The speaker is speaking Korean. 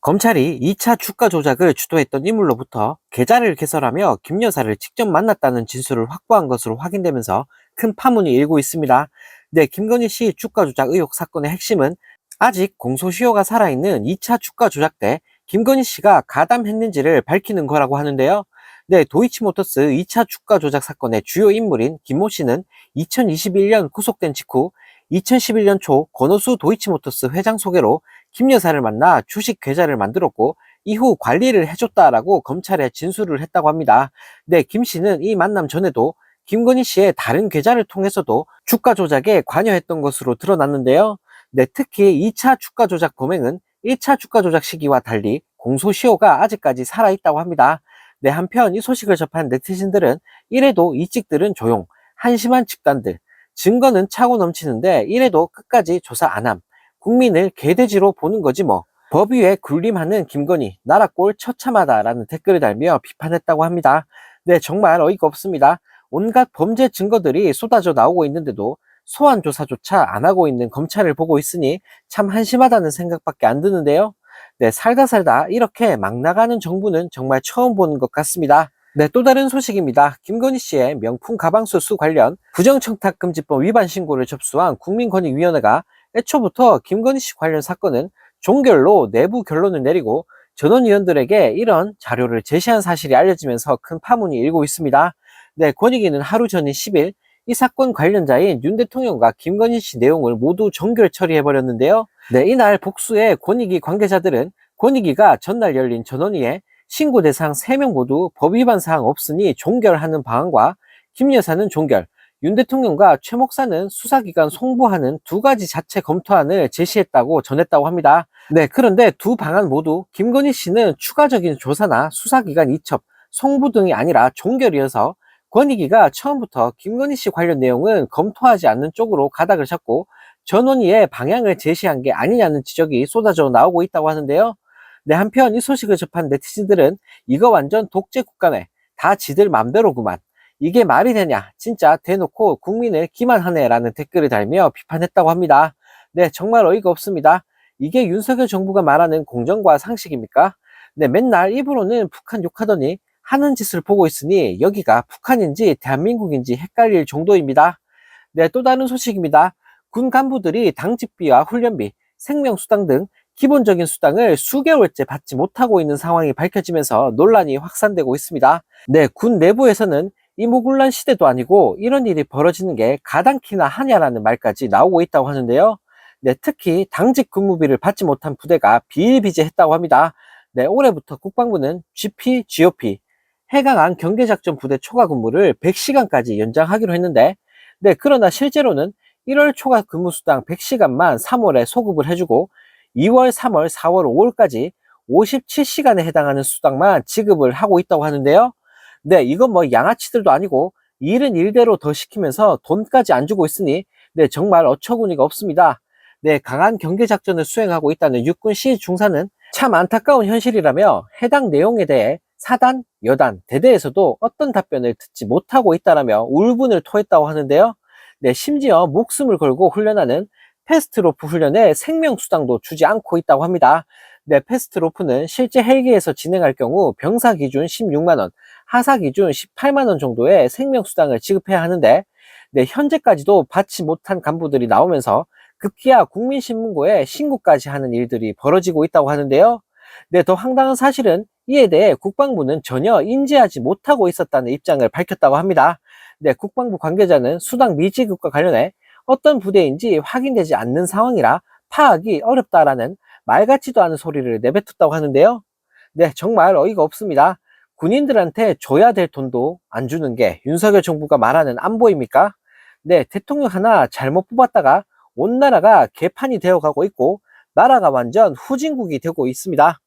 검찰이 2차 주가 조작을 주도했던 인물로부터 계좌를 개설하며 김 여사를 직접 만났다는 진술을 확보한 것으로 확인되면서 큰 파문이 일고 있습니다. 네, 김건희 씨 주가 조작 의혹 사건의 핵심은 아직 공소시효가 살아있는 2차 주가 조작 때 김건희 씨가 가담했는지를 밝히는 거라고 하는데요. 네, 도이치모터스 2차 주가 조작 사건의 주요 인물인 김모 씨는 2021년 구속된 직후 2011년 초 권오수 도이치모터스 회장 소개로 김 여사를 만나 주식 계좌를 만들었고 이후 관리를 해줬다라고 검찰에 진술을 했다고 합니다. 네, 김 씨는 이 만남 전에도 김건희 씨의 다른 계좌를 통해서도 주가 조작에 관여했던 것으로 드러났는데요. 네, 특히 2차 주가 조작 범행은 1차 주가 조작 시기와 달리 공소시효가 아직까지 살아있다고 합니다. 네, 한편 이 소식을 접한 네티즌들은 이래도 이 찍들은 조용, 한심한 집단들, 증거는 차고 넘치는데 이래도 끝까지 조사 안 함. 국민을 개돼지로 보는 거지 뭐. 법 위에 군림하는 김건희, 나라 꼴 처참하다라는 댓글을 달며 비판했다고 합니다. 네, 정말 어이가 없습니다. 온갖 범죄 증거들이 쏟아져 나오고 있는데도 소환 조사조차 안 하고 있는 검찰을 보고 있으니 참 한심하다는 생각밖에 안 드는데요. 네, 살다 이렇게 막 나가는 정부는 정말 처음 보는 것 같습니다. 네, 또 다른 소식입니다. 김건희 씨의 명품 가방수 수 관련 부정청탁금지법 위반 신고를 접수한 국민권익위원회가 애초부터 김건희 씨 관련 사건은 종결로 내부 결론을 내리고 전원위원들에게 이런 자료를 제시한 사실이 알려지면서 큰 파문이 일고 있습니다. 네, 권익위는 하루 전인 10일 이 사건 관련자인 윤 대통령과 김건희 씨 내용을 모두 종결 처리해버렸는데요. 네, 이날 복수의 권익위 관계자들은 권익위가 전날 열린 전원위에 신고 대상 3명 모두 법 위반 사항 없으니 종결하는 방안과 김 여사는 종결, 윤 대통령과 최 목사는 수사기관 송부하는 두 가지 자체 검토안을 제시했다고 전했다고 합니다. 네, 그런데 두 방안 모두 김건희 씨는 추가적인 조사나 수사기관 이첩, 송부 등이 아니라 종결이어서 권익위가 처음부터 김건희 씨 관련 내용은 검토하지 않는 쪽으로 가닥을 잡고 전원위의 방향을 제시한 게 아니냐는 지적이 쏟아져 나오고 있다고 하는데요. 네, 한편 이 소식을 접한 네티즌들은 이거 완전 독재 국가네. 다 지들 맘대로구만. 이게 말이 되냐? 진짜 대놓고 국민을 기만하네 라는 댓글을 달며 비판했다고 합니다. 네, 정말 어이가 없습니다. 이게 윤석열 정부가 말하는 공정과 상식입니까? 네, 맨날 입으로는 북한 욕하더니 하는 짓을 보고 있으니 여기가 북한인지 대한민국인지 헷갈릴 정도입니다. 네, 또 다른 소식입니다. 군 간부들이 당직비와 훈련비, 생명수당 등 기본적인 수당을 수개월째 받지 못하고 있는 상황이 밝혀지면서 논란이 확산되고 있습니다. 네, 군 내부에서는 이모군란 시대도 아니고 이런 일이 벌어지는 게 가당키나 하냐라는 말까지 나오고 있다고 하는데요. 네, 특히 당직 근무비를 받지 못한 부대가 비일비재했다고 합니다. 네, 올해부터 국방부는 GP, GOP, 해강한 경계작전 부대 초과 근무를 100시간까지 연장하기로 했는데, 네, 그러나 실제로는 1월 초과 근무 수당 100시간만 3월에 소급을 해주고 2월, 3월, 4월, 5월까지 57시간에 해당하는 수당만 지급을 하고 있다고 하는데요. 네, 이건 뭐 양아치들도 아니고 일은 일대로 더 시키면서 돈까지 안 주고 있으니 네, 정말 어처구니가 없습니다. 네, 강한 경계작전을 수행하고 있다는 육군 시 중사는 참 안타까운 현실이라며 해당 내용에 대해 사단, 여단, 대대에서도 어떤 답변을 듣지 못하고 있다라며 울분을 토했다고 하는데요. 네, 심지어 목숨을 걸고 훈련하는 패스트로프 훈련에 생명수당도 주지 않고 있다고 합니다. 네, 패스트로프는 실제 헬기에서 진행할 경우 병사 기준 16만원, 하사 기준 18만원 정도의 생명수당을 지급해야 하는데, 네, 현재까지도 받지 못한 간부들이 나오면서 급기야 국민신문고에 신고까지 하는 일들이 벌어지고 있다고 하는데요. 네, 더 황당한 사실은 이에 대해 국방부는 전혀 인지하지 못하고 있었다는 입장을 밝혔다고 합니다. 네, 국방부 관계자는 수당 미지급과 관련해 어떤 부대인지 확인되지 않는 상황이라 파악이 어렵다라는 말 같지도 않은 소리를 내뱉었다고 하는데요. 네, 정말 어이가 없습니다. 군인들한테 줘야 될 돈도 안 주는 게 윤석열 정부가 말하는 안보입니까? 네, 대통령 하나 잘못 뽑았다가 온 나라가 개판이 되어가고 있고 나라가 완전 후진국이 되고 있습니다.